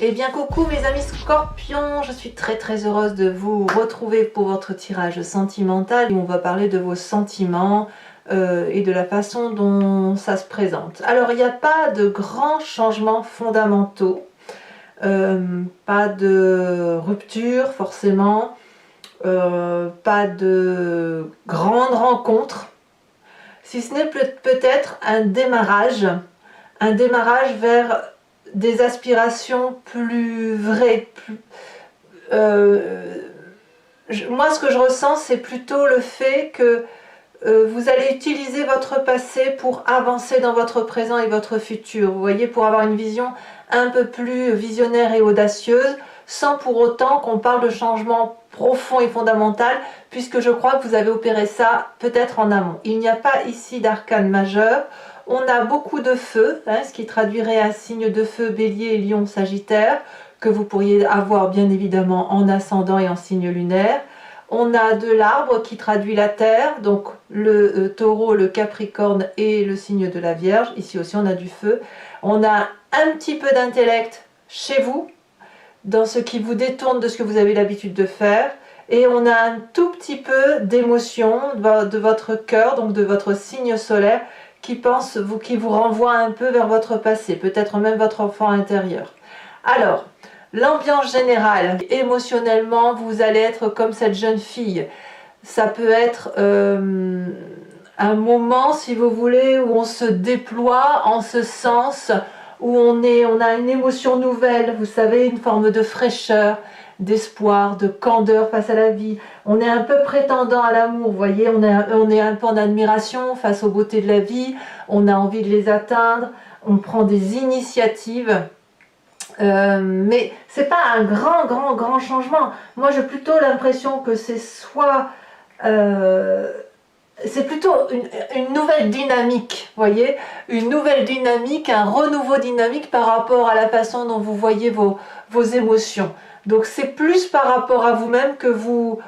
Eh bien coucou mes amis scorpions, je suis très heureuse de vous retrouver pour votre tirage sentimental où on va parler de vos sentiments et de la façon dont ça se présente. Alors il n'y a pas de grands changements fondamentaux, pas de rupture forcément, pas de grandes rencontres, si ce n'est peut-être un démarrage vers des aspirations plus vraies. Moi, ce que je ressens, c'est plutôt le fait que vous allez utiliser votre passé pour avancer dans votre présent et votre futur. Vous voyez, pour avoir une vision un peu plus visionnaire et audacieuse, sans pour autant qu'on parle de changement profond et fondamental, puisque je crois que vous avez opéré ça peut-être en amont. Il n'y a pas ici d'arcane majeur. On a beaucoup de feu, ce qui traduirait un signe de feu, bélier, lion, sagittaire, que vous pourriez avoir bien évidemment en ascendant et en signe lunaire. On a de l'arbre qui traduit la terre, donc le taureau, le capricorne et le signe de la Vierge. Ici aussi on a du feu. On a un petit peu d'intellect chez vous, dans ce qui vous détourne de ce que vous avez l'habitude de faire. Et on a un tout petit peu d'émotion de votre cœur, donc de votre signe solaire, qui vous renvoie un peu vers votre passé, peut-être même votre enfant intérieur. Alors, l'ambiance générale, émotionnellement, vous allez être comme cette jeune fille. Ça peut être un moment, si vous voulez, où on se déploie en ce sens, où on a une émotion nouvelle, vous savez, une forme de fraîcheur, d'espoir, de candeur face à la vie. On est un peu prétendant à l'amour, vous voyez, on est un peu en admiration face aux beautés de la vie, on a envie de les atteindre, on prend des initiatives. Mais c'est pas un grand changement. Moi j'ai plutôt l'impression que c'est c'est plutôt une nouvelle dynamique, vous voyez, une nouvelle dynamique, un renouveau dynamique par rapport à la façon dont vous voyez vos émotions. Donc c'est plus par rapport à vous-même que vous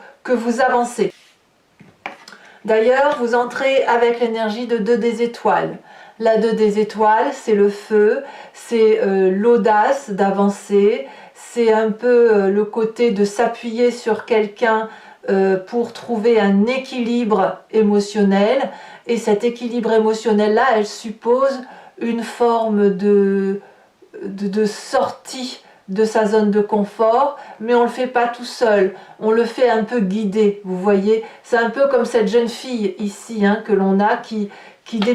avancez. D'ailleurs, vous entrez avec l'énergie de 2 des étoiles. La 2 des étoiles, c'est le feu, c'est l'audace d'avancer, c'est un peu le côté de s'appuyer sur quelqu'un pour trouver un équilibre émotionnel. Et cet équilibre émotionnel-là, elle suppose une forme de sortie de sa zone de confort, mais on ne le fait pas tout seul, on le fait un peu guidé, vous voyez, c'est un peu comme cette jeune fille ici que l'on a,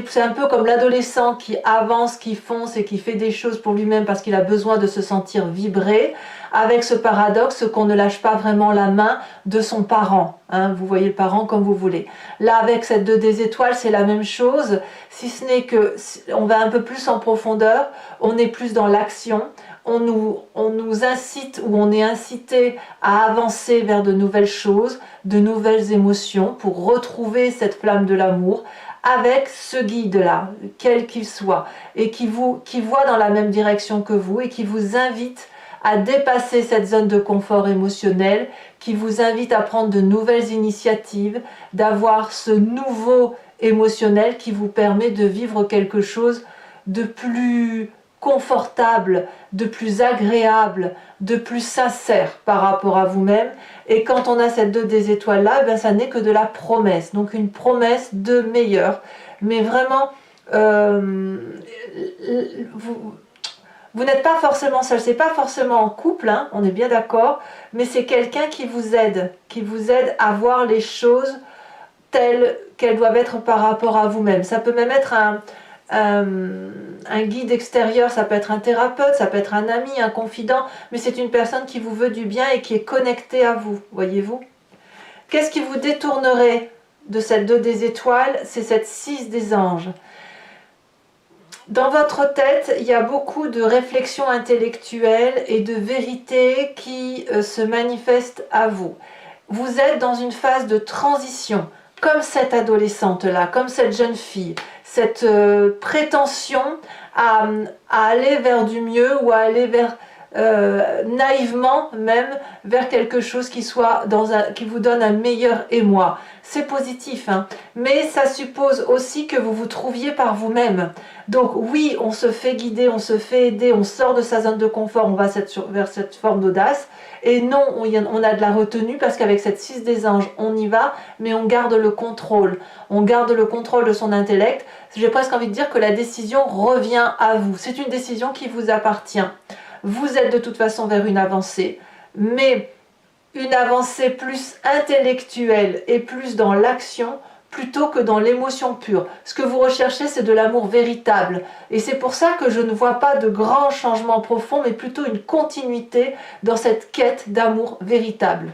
c'est un peu comme l'adolescent qui avance, qui fonce et qui fait des choses pour lui-même parce qu'il a besoin de se sentir vibrer, avec ce paradoxe qu'on ne lâche pas vraiment la main de son parent, vous voyez le parent comme vous voulez. Là avec cette 2 des étoiles c'est la même chose, si ce n'est que on va un peu plus en profondeur, on est plus dans l'action, on nous incite ou on est incité à avancer vers de nouvelles choses, de nouvelles émotions pour retrouver cette flamme de l'amour avec ce guide-là, quel qu'il soit, et qui voit dans la même direction que vous et qui vous invite à dépasser cette zone de confort émotionnel, qui vous invite à prendre de nouvelles initiatives, d'avoir ce nouveau émotionnel qui vous permet de vivre quelque chose de plus confortable, de plus agréable, de plus sincère par rapport à vous-même. Et quand on a cette 2 des étoiles là, ça n'est que de la promesse, donc une promesse de meilleur. Mais vraiment, vous n'êtes pas forcément seul, c'est pas forcément en couple, on est bien d'accord, mais c'est quelqu'un qui vous aide à voir les choses telles qu'elles doivent être par rapport à vous-même. Ça peut même être un guide extérieur, ça peut être un thérapeute, ça peut être un ami, un confident, mais c'est une personne qui vous veut du bien et qui est connectée à vous, voyez-vous. Qu'est-ce qui vous détournerait de cette 2 des étoiles? C'est cette 6 des anges. Dans votre tête, il y a beaucoup de réflexions intellectuelles et de vérités qui se manifestent à vous. Vous êtes dans une phase de transition, comme cette adolescente-là, comme cette jeune fille, cette prétention à aller vers du mieux ou à aller naïvement même vers quelque chose qui soit qui vous donne un meilleur émoi. C'est positif, hein, mais ça suppose aussi que vous vous trouviez par vous-même. Donc oui, on se fait guider, on se fait aider, on sort de sa zone de confort, on va vers cette forme d'audace. Et non, on a de la retenue parce qu'avec cette 6 des anges, on y va, mais on garde le contrôle. On garde le contrôle de son intellect. J'ai presque envie de dire que la décision revient à vous. C'est une décision qui vous appartient. Vous êtes de toute façon vers une avancée, mais une avancée plus intellectuelle et plus dans l'action plutôt que dans l'émotion pure. Ce que vous recherchez, c'est de l'amour véritable. Et c'est pour ça que je ne vois pas de grands changements profonds, mais plutôt une continuité dans cette quête d'amour véritable.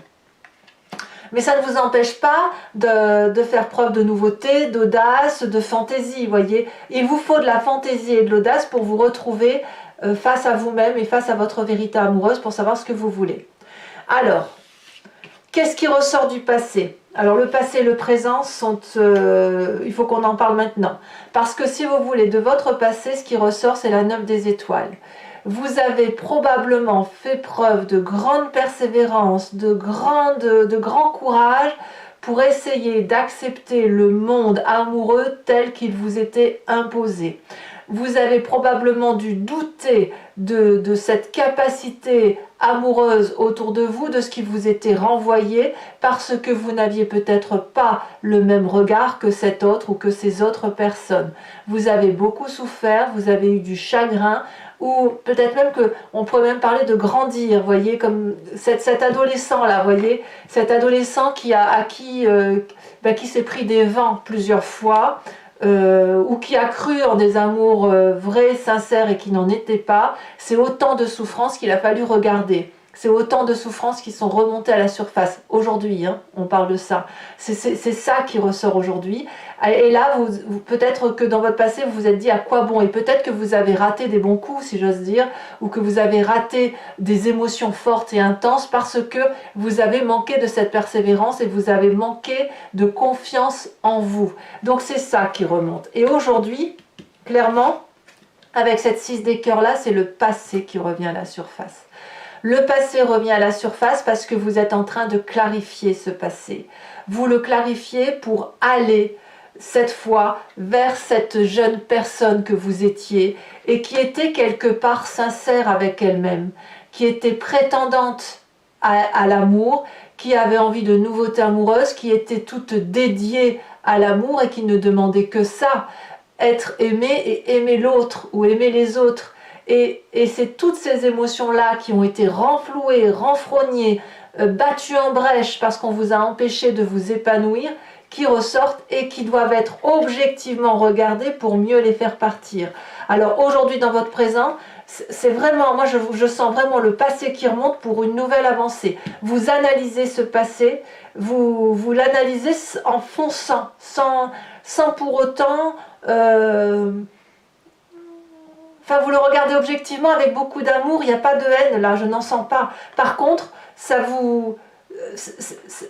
Mais ça ne vous empêche pas de faire preuve de nouveauté, d'audace, de fantaisie, voyez. Il vous faut de la fantaisie et de l'audace pour vous retrouver face à vous-même et face à votre vérité amoureuse pour savoir ce que vous voulez. Alors, qu'est-ce qui ressort du passé? Alors le passé et le présent sont... il faut qu'on en parle maintenant. Parce que si vous voulez, de votre passé, ce qui ressort, c'est la 9 des étoiles. Vous avez probablement fait preuve de grande persévérance, de grand courage pour essayer d'accepter le monde amoureux tel qu'il vous était imposé. Vous avez probablement dû douter de cette capacité amoureuse autour de vous, de ce qui vous était renvoyé, parce que vous n'aviez peut-être pas le même regard que cet autre ou que ces autres personnes. Vous avez beaucoup souffert, vous avez eu du chagrin, ou peut-être même qu'on pourrait même parler de grandir, voyez, comme cet adolescent-là, voyez, cet adolescent qui s'est pris des vents plusieurs fois, ou qui a cru en des amours vrais, sincères et qui n'en étaient pas, c'est autant de souffrances qu'il a fallu regarder. C'est autant de souffrances qui sont remontées à la surface. Aujourd'hui, hein, on parle de ça. C'est ça qui ressort aujourd'hui. Et là, peut-être que dans votre passé, vous vous êtes dit à quoi bon. Et peut-être que vous avez raté des bons coups, si j'ose dire, ou que vous avez raté des émotions fortes et intenses parce que vous avez manqué de cette persévérance et vous avez manqué de confiance en vous. Donc c'est ça qui remonte. Et aujourd'hui, clairement, avec cette 6 des cœurs là, c'est le passé qui revient à la surface. Le passé revient à la surface parce que vous êtes en train de clarifier ce passé. Vous le clarifiez pour aller cette fois vers cette jeune personne que vous étiez et qui était quelque part sincère avec elle-même, qui était prétendante à l'amour, qui avait envie de nouveautés amoureuses, qui était toute dédiée à l'amour et qui ne demandait que ça, être aimé et aimer l'autre ou aimer les autres. Et c'est toutes ces émotions-là qui ont été renflouées, renfrognées, battues en brèche parce qu'on vous a empêché de vous épanouir, qui ressortent et qui doivent être objectivement regardées pour mieux les faire partir. Alors aujourd'hui dans votre présent, c'est vraiment, moi je sens vraiment le passé qui remonte pour une nouvelle avancée. Vous analysez ce passé, vous l'analysez en fonçant, sans pour autant... Enfin, vous le regardez objectivement avec beaucoup d'amour, il n'y a pas de haine là, je n'en sens pas. Par contre, vous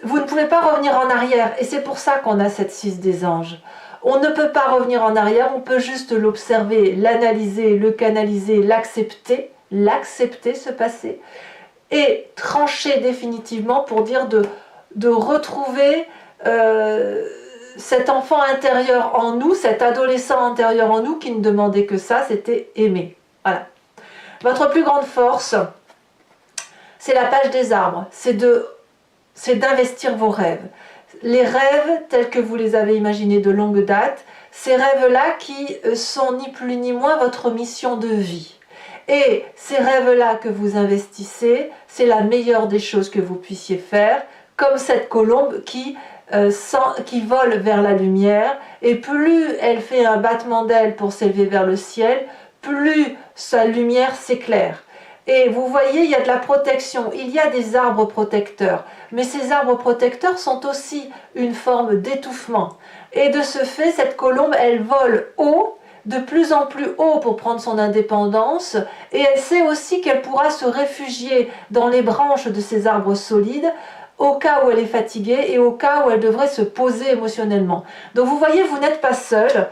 ne pouvez pas revenir en arrière et c'est pour ça qu'on a cette 6 des anges. On ne peut pas revenir en arrière, on peut juste l'observer, l'analyser, le canaliser, l'accepter ce passé et trancher définitivement pour dire de retrouver... cet enfant intérieur en nous, cet adolescent intérieur en nous qui ne demandait que ça, c'était aimer. Voilà. Votre plus grande force, c'est la page des arbres, c'est d'investir vos rêves. Les rêves tels que vous les avez imaginés de longue date, ces rêves-là qui sont ni plus ni moins votre mission de vie. Et ces rêves-là que vous investissez, c'est la meilleure des choses que vous puissiez faire, comme cette colombe qui vole vers la lumière, et plus elle fait un battement d'aile pour s'élever vers le ciel, plus sa lumière s'éclaire. Et vous voyez, il y a de la protection, il y a des arbres protecteurs, mais ces arbres protecteurs sont aussi une forme d'étouffement. Et de ce fait, cette colombe, elle vole haut, de plus en plus haut pour prendre son indépendance, et elle sait aussi qu'elle pourra se réfugier dans les branches de ces arbres solides, au cas où elle est fatiguée et au cas où elle devrait se poser émotionnellement. Donc vous voyez, vous n'êtes pas seul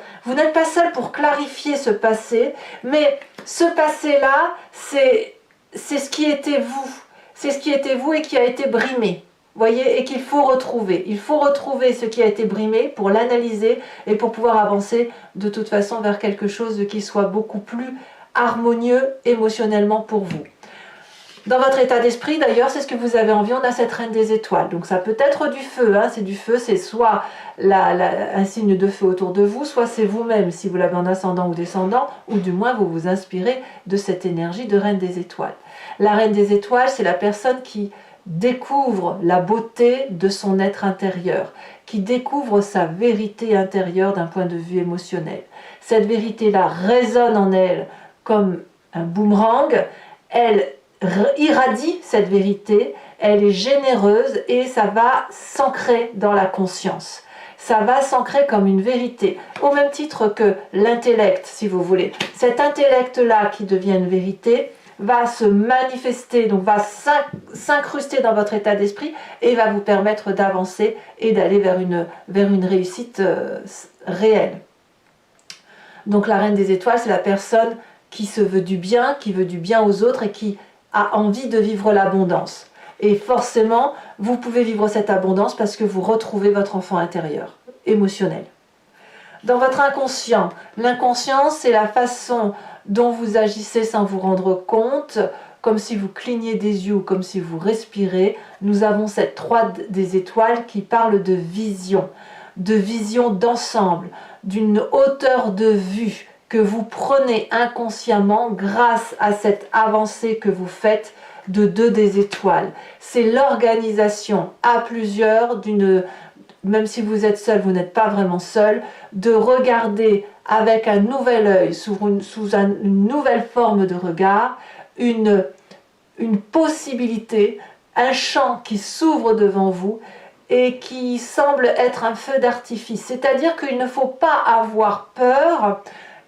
pour clarifier ce passé, mais ce passé-là, c'est c'est ce qui était vous. C'est ce qui était vous et qui a été brimé. Voyez, et qu'il faut retrouver. Il faut retrouver ce qui a été brimé pour l'analyser et pour pouvoir avancer de toute façon vers quelque chose qui soit beaucoup plus harmonieux émotionnellement pour vous. Dans votre état d'esprit, d'ailleurs, c'est ce que vous avez envie. On a cette reine des étoiles. Donc ça peut être du feu. Hein, c'est du feu, c'est soit un signe de feu autour de vous, soit c'est vous-même, si vous l'avez en ascendant ou descendant, ou du moins vous vous inspirez de cette énergie de reine des étoiles. La reine des étoiles, c'est la personne qui découvre la beauté de son être intérieur, qui découvre sa vérité intérieure d'un point de vue émotionnel. Cette vérité-là résonne en elle comme un boomerang, elle irradie cette vérité, elle est généreuse et ça va s'ancrer dans la conscience. Ça va s'ancrer comme une vérité, au même titre que l'intellect, si vous voulez. Cet intellect-là qui devient une vérité, va se manifester, donc va s'incruster dans votre état d'esprit et va vous permettre d'avancer et d'aller vers une réussite réelle. Donc la reine des étoiles, c'est la personne qui se veut du bien, qui veut du bien aux autres et qui a envie de vivre l'abondance. Et forcément, vous pouvez vivre cette abondance parce que vous retrouvez votre enfant intérieur, émotionnel. Dans votre inconscient, l'inconscient, c'est la façon dont vous agissez sans vous rendre compte, comme si vous cligniez des yeux ou comme si vous respirez. Nous avons cette 3 des étoiles qui parle de vision d'ensemble, d'une hauteur de vue que vous prenez inconsciemment grâce à cette avancée que vous faites de 2 des étoiles. C'est l'organisation à plusieurs même si vous êtes seul, vous n'êtes pas vraiment seul, de regarder avec un nouvel œil, sous une nouvelle forme de regard, une possibilité, un champ qui s'ouvre devant vous et qui semble être un feu d'artifice. C'est-à-dire qu'il ne faut pas avoir peur,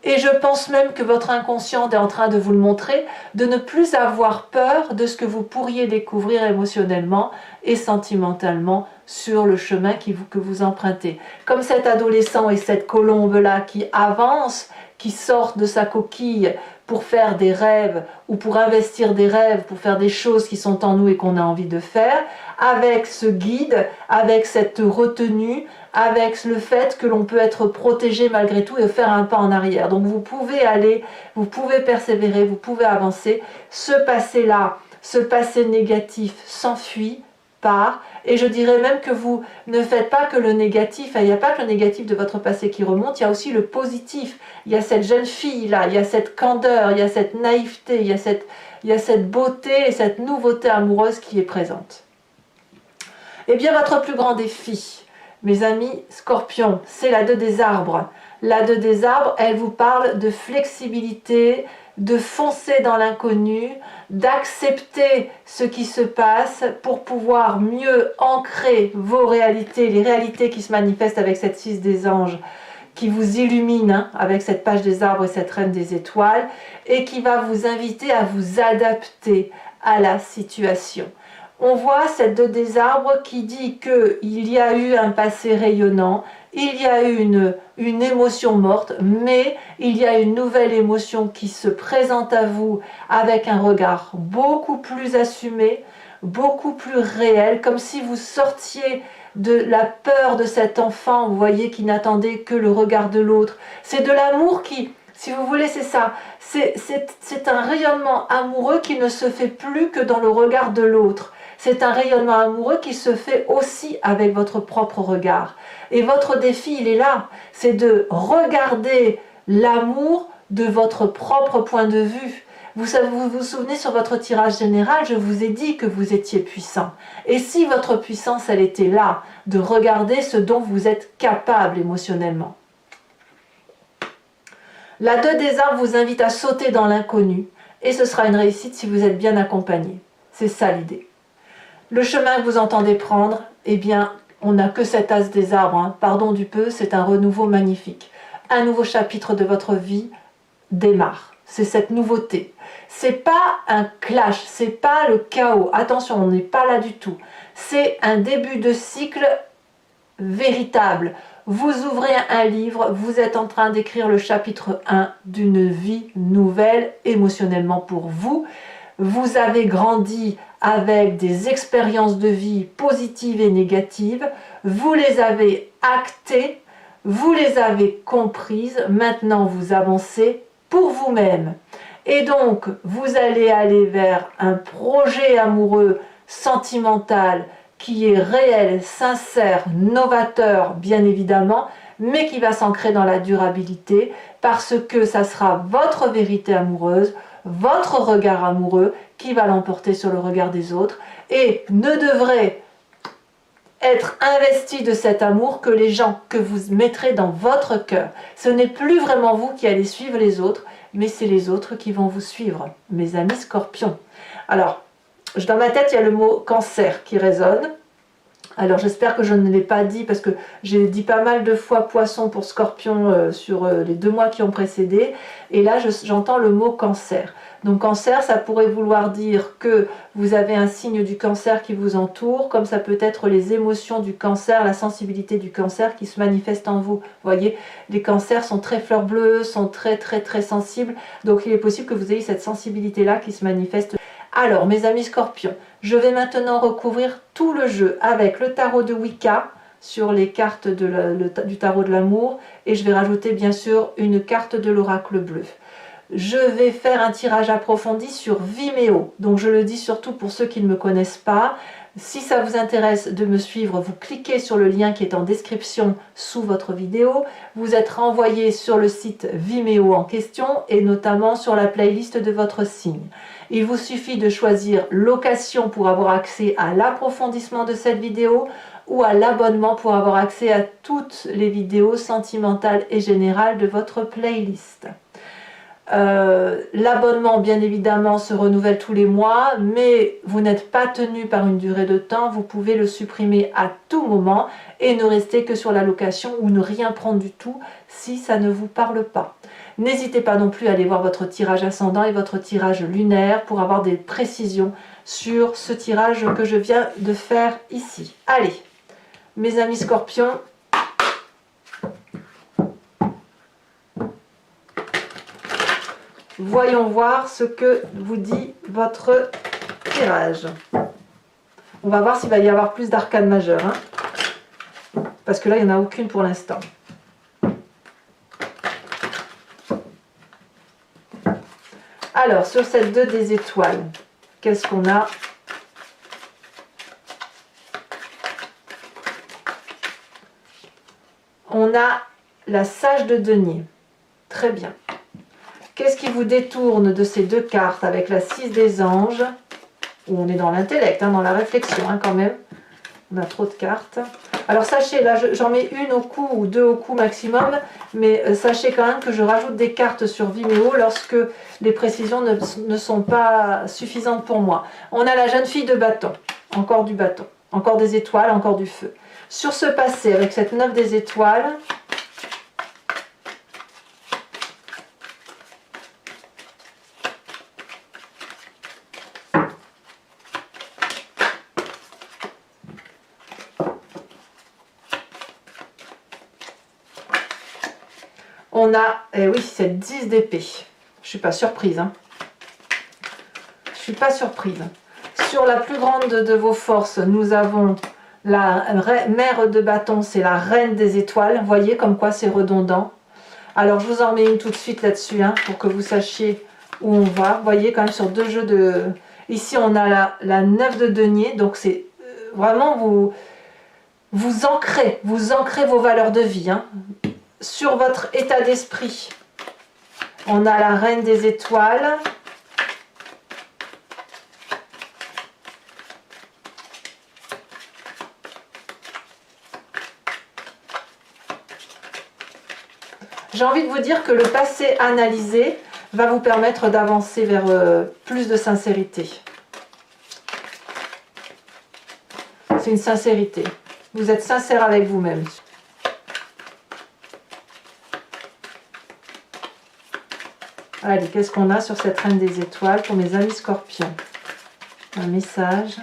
et je pense même que votre inconscient est en train de vous le montrer, de ne plus avoir peur de ce que vous pourriez découvrir émotionnellement et sentimentalement sur le chemin que vous empruntez. Comme cet adolescent et cette colombe-là qui avance, qui sort de sa coquille pour faire des rêves ou pour investir des rêves, pour faire des choses qui sont en nous et qu'on a envie de faire, avec ce guide, avec cette retenue, avec le fait que l'on peut être protégé malgré tout et faire un pas en arrière. Donc vous pouvez aller, vous pouvez persévérer, vous pouvez avancer. Ce passé-là, ce passé négatif s'enfuit, part, et je dirais même que vous ne faites pas que le négatif, il n'y a pas que le négatif de votre passé qui remonte, il y a aussi le positif. Il y a cette jeune fille-là, il y a cette candeur, il y a cette naïveté, il y a cette beauté et cette nouveauté amoureuse qui est présente. Eh bien, votre plus grand défi, mes amis Scorpions, c'est la 2 des arbres. La 2 des arbres, elle vous parle de flexibilité, de foncer dans l'inconnu, d'accepter ce qui se passe pour pouvoir mieux ancrer vos réalités, les réalités qui se manifestent avec cette 6 des anges, qui vous illumine avec cette page des arbres et cette reine des étoiles, et qui va vous inviter à vous adapter à la situation. On voit cette 2 des arbres qui dit qu'il y a eu un passé rayonnant, il y a eu une émotion morte, mais il y a une nouvelle émotion qui se présente à vous avec un regard beaucoup plus assumé, beaucoup plus réel, comme si vous sortiez de la peur de cet enfant, vous voyez, qui n'attendait que le regard de l'autre. C'est de l'amour qui, si vous voulez, c'est ça. C'est un rayonnement amoureux qui ne se fait plus que dans le regard de l'autre. C'est un rayonnement amoureux qui se fait aussi avec votre propre regard. Et votre défi, il est là. C'est de regarder l'amour de votre propre point de vue. Vous vous souvenez sur votre tirage général, je vous ai dit que vous étiez puissant. Et si votre puissance, elle était là, de regarder ce dont vous êtes capable émotionnellement. La 2 des arbres vous invite à sauter dans l'inconnu. Et ce sera une réussite si vous êtes bien accompagné. C'est ça l'idée. Le chemin que vous entendez prendre, eh bien, on n'a que cet as des arbres. Pardon du peu, c'est un renouveau magnifique. Un nouveau chapitre de votre vie démarre. C'est cette nouveauté. C'est pas un clash, c'est pas le chaos. Attention, on n'est pas là du tout. C'est un début de cycle véritable. Vous ouvrez un livre, vous êtes en train d'écrire le chapitre 1 d'une vie nouvelle émotionnellement pour vous. vous avez grandi avec des expériences de vie positives et négatives, vous les avez actées, vous les avez comprises, maintenant vous avancez pour vous-même. Et donc, vous allez aller vers un projet amoureux, sentimental, qui est réel, sincère, novateur, bien évidemment, mais qui va s'ancrer dans la durabilité, parce que ça sera votre vérité amoureuse, votre regard amoureux, qui va l'emporter sur le regard des autres, et ne devrait être investi de cet amour que les gens que vous mettrez dans votre cœur. Ce n'est plus vraiment vous qui allez suivre les autres, mais c'est les autres qui vont vous suivre, mes amis scorpions. Alors, dans ma tête, il y a le mot cancer qui résonne. Alors j'espère que je ne l'ai pas dit, parce que j'ai dit pas mal de fois poisson pour scorpion sur les 2 mois qui ont précédé, et là j'entends le mot cancer. Donc cancer, ça pourrait vouloir dire que vous avez un signe du cancer qui vous entoure, comme ça peut être les émotions du cancer, la sensibilité du cancer qui se manifeste en vous. Vous voyez, les cancers sont très fleurs bleues, sont très sensibles, donc il est possible que vous ayez cette sensibilité-là qui se manifeste. Alors, mes amis scorpions, je vais maintenant recouvrir tout le jeu avec le tarot de Wicca sur les cartes du tarot de l'amour, et je vais rajouter bien sûr une carte de l'oracle bleu. Je vais faire un tirage approfondi sur Vimeo, donc je le dis surtout pour ceux qui ne me connaissent pas. Si ça vous intéresse de me suivre, vous cliquez sur le lien qui est en description sous votre vidéo. Vous êtes renvoyé sur le site Vimeo en question, et notamment sur la playlist de votre signe. Il vous suffit de choisir location pour avoir accès à l'approfondissement de cette vidéo, ou à l'abonnement pour avoir accès à toutes les vidéos sentimentales et générales de votre playlist. L'abonnement bien évidemment se renouvelle tous les mois, mais vous n'êtes pas tenu par une durée de temps, vous pouvez le supprimer à tout moment et ne rester que sur la location, ou ne rien prendre du tout si ça ne vous parle pas. N'hésitez pas non plus à aller voir votre tirage ascendant et votre tirage lunaire pour avoir des précisions sur ce tirage que je viens de faire ici. Allez, mes amis scorpions, voyons voir ce que vous dit votre tirage. On va voir s'il va y avoir plus d'arcanes majeures, hein, parce que là, il n'y en a aucune pour l'instant. Alors, sur cette 2 des étoiles, qu'est-ce qu'on a? On a la sage de denier. Très bien. Qu'est-ce qui vous détourne de ces 2 cartes avec la 6 des anges, où on est dans l'intellect, hein, dans la réflexion hein, quand même. On a trop de cartes. Alors sachez, là j'en mets une au cou ou 2 au cou maximum, mais sachez quand même que je rajoute des cartes sur Vimeo lorsque les précisions ne sont pas suffisantes pour moi. On a la jeune fille de bâton, encore du bâton, encore des étoiles, encore du feu. Sur ce passé, avec cette 9 des étoiles, on a, oui, cette 10 d'épée. Je ne suis pas surprise. Hein. Je ne suis pas surprise. Sur la plus grande de vos forces, nous avons la mère de bâton, c'est la reine des étoiles. Vous voyez comme quoi c'est redondant. Alors, je vous en mets une tout de suite là-dessus, hein, pour que vous sachiez où on va. Vous voyez quand même sur 2 jeux de... Ici, on a la 9 de denier. Donc, c'est vraiment vous ancrez vos valeurs de vie, hein. Sur votre état d'esprit, on a la reine des étoiles. J'ai envie de vous dire que le passé analysé va vous permettre d'avancer vers plus de sincérité. C'est une sincérité. Vous êtes sincère avec vous-même. Allez, qu'est-ce qu'on a sur cette reine des étoiles pour mes amis scorpions? Un message.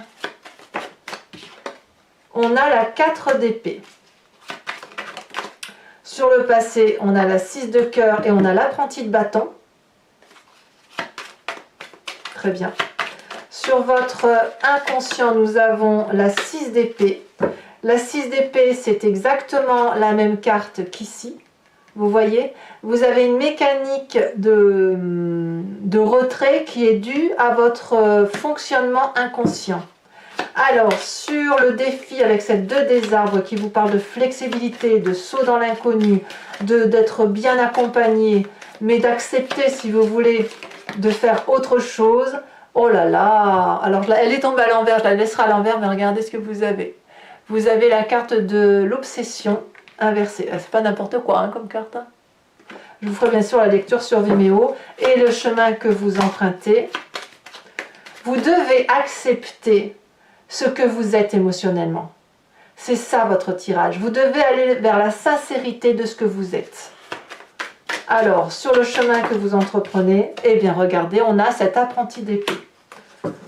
On a la 4 d'épée. Sur le passé, on a la 6 de cœur et on a l'apprenti de bâton. Très bien. Sur votre inconscient, nous avons la 6 d'épée. La 6 d'épée, c'est exactement la même carte qu'ici. Vous voyez, vous avez une mécanique de retrait qui est due à votre fonctionnement inconscient. Alors, sur le défi avec cette 2 des arbres qui vous parle de flexibilité, de saut dans l'inconnu, d'être bien accompagné, mais d'accepter, si vous voulez, de faire autre chose. Oh là là! Alors, elle est tombée à l'envers, je la laisserai à l'envers, mais regardez ce que vous avez. Vous avez la carte de l'obsession inversée. C'est pas n'importe quoi hein, comme carte. Hein. Je vous ferai bien sûr la lecture sur Vimeo. Et le chemin que vous empruntez. Vous devez accepter ce que vous êtes émotionnellement. C'est ça votre tirage. Vous devez aller vers la sincérité de ce que vous êtes. Alors, sur le chemin que vous entreprenez, eh bien regardez, on a cet apprenti d'épée.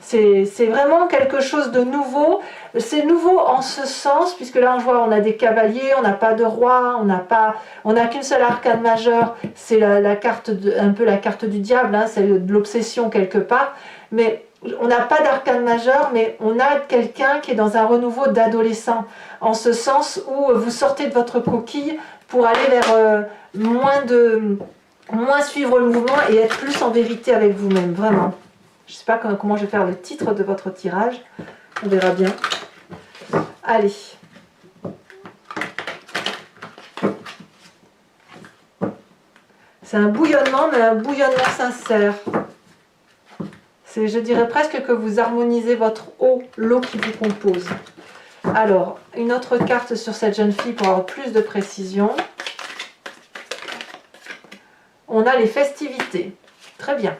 C'est vraiment quelque chose de nouveau. C'est nouveau en ce sens, puisque là on voit on a des cavaliers, on n'a pas de roi, on n'a qu'une seule arcane majeure, c'est la carte un peu la carte du diable, hein, c'est de l'obsession quelque part, mais on n'a pas d'arcane majeure, mais on a quelqu'un qui est dans un renouveau d'adolescent, en ce sens où vous sortez de votre coquille pour aller vers moins suivre le mouvement et être plus en vérité avec vous-même, vraiment. Je ne sais pas comment je vais faire le titre de votre tirage. On verra bien. Allez. C'est un bouillonnement, mais un bouillonnement sincère. Je dirais presque que vous harmonisez votre eau, l'eau qui vous compose. Alors, une autre carte sur cette jeune fille pour avoir plus de précision. On a les festivités. Très bien.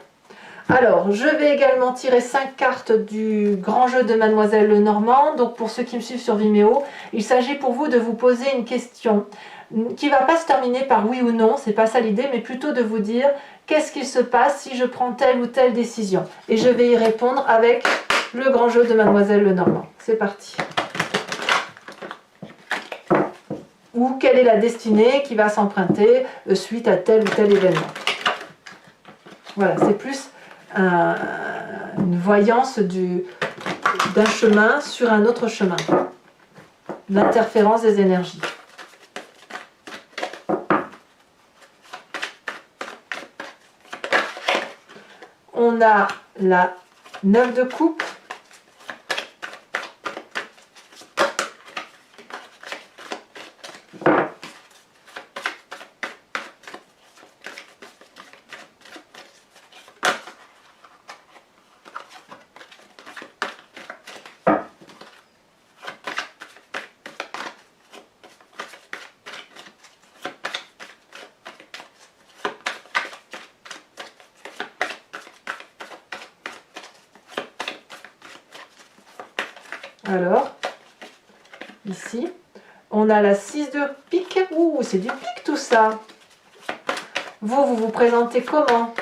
Alors, je vais également tirer 5 cartes du grand jeu de Mademoiselle Lenormand. Donc, pour ceux qui me suivent sur Vimeo, il s'agit pour vous de vous poser une question qui ne va pas se terminer par oui ou non, c'est pas ça l'idée, mais plutôt de vous dire qu'est-ce qu'il se passe si je prends telle ou telle décision. Et je vais y répondre avec le grand jeu de Mademoiselle Lenormand. C'est parti. Ou quelle est la destinée qui va s'emprunter suite à tel ou tel événement. Voilà, c'est plus une voyance d'un chemin sur un autre chemin. L'interférence des énergies. On a la 9 de coupe. Alors, ici, on a la 6 de pique. Ouh, c'est du pique tout ça. Vous vous présentez comment?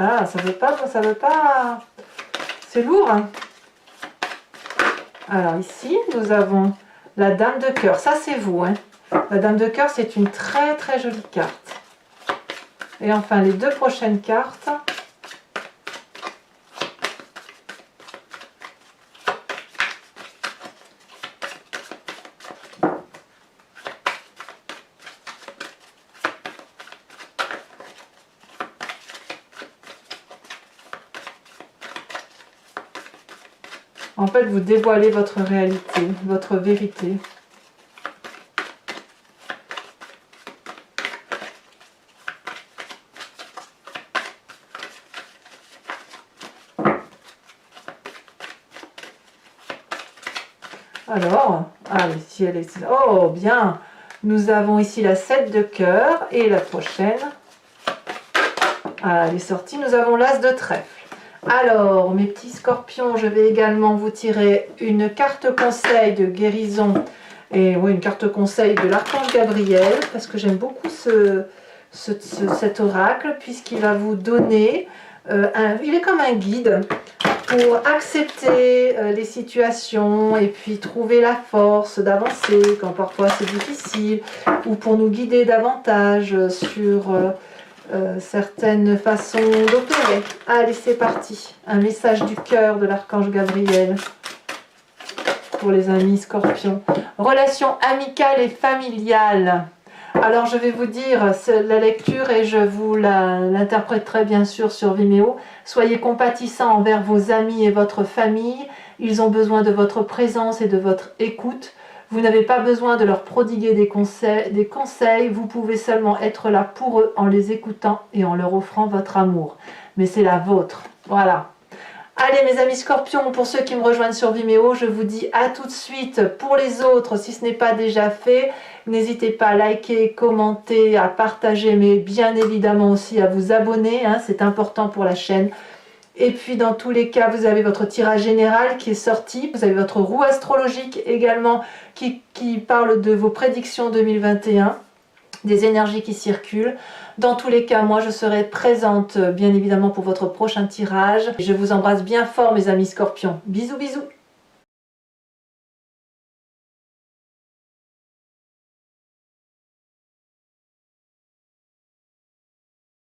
Ah, ça veut pas. C'est lourd. Hein. Alors ici, nous avons la dame de cœur. Ça, c'est vous. Hein. La dame de cœur, c'est une très très jolie carte. Et enfin, les deux prochaines cartes. En fait, vous dévoilez votre réalité, votre vérité. Alors, ici elle est... Oh, bien. Nous avons ici la 7 de cœur et la prochaine. Elle est sortie. Nous avons l'as de trèfle. Alors, mes petits scorpions, je vais également vous tirer une carte conseil de guérison. Et oui, une carte conseil de l'archange Gabriel, parce que j'aime beaucoup cet oracle, puisqu'il va vous donner, il est comme un guide pour accepter les situations et puis trouver la force d'avancer quand parfois c'est difficile, ou pour nous guider davantage sur certaines façons d'opérer. Allez, c'est parti. Un message du cœur de l'archange Gabriel pour les amis scorpions. Relation amicale et familiale. Alors je vais vous dire la lecture et je vous l'interpréterai bien sûr sur Vimeo. Soyez compatissants envers vos amis et votre famille. Ils ont besoin de votre présence et de votre écoute. Vous n'avez pas besoin de leur prodiguer des conseils. Vous pouvez seulement être là pour eux en les écoutant et en leur offrant votre amour. Mais c'est la vôtre. Voilà. Allez mes amis scorpions, pour ceux qui me rejoignent sur Vimeo, je vous dis à tout de suite. Pour les autres, si ce n'est pas déjà fait, n'hésitez pas à liker, commenter, à partager, mais bien évidemment aussi à vous abonner, hein, c'est important pour la chaîne. Et puis dans tous les cas, vous avez votre tirage général qui est sorti, vous avez votre roue astrologique également qui parle de vos prédictions 2021. Des énergies qui circulent. Dans tous les cas, moi je serai présente bien évidemment pour votre prochain tirage. Je vous embrasse bien fort mes amis scorpions. Bisous bisous.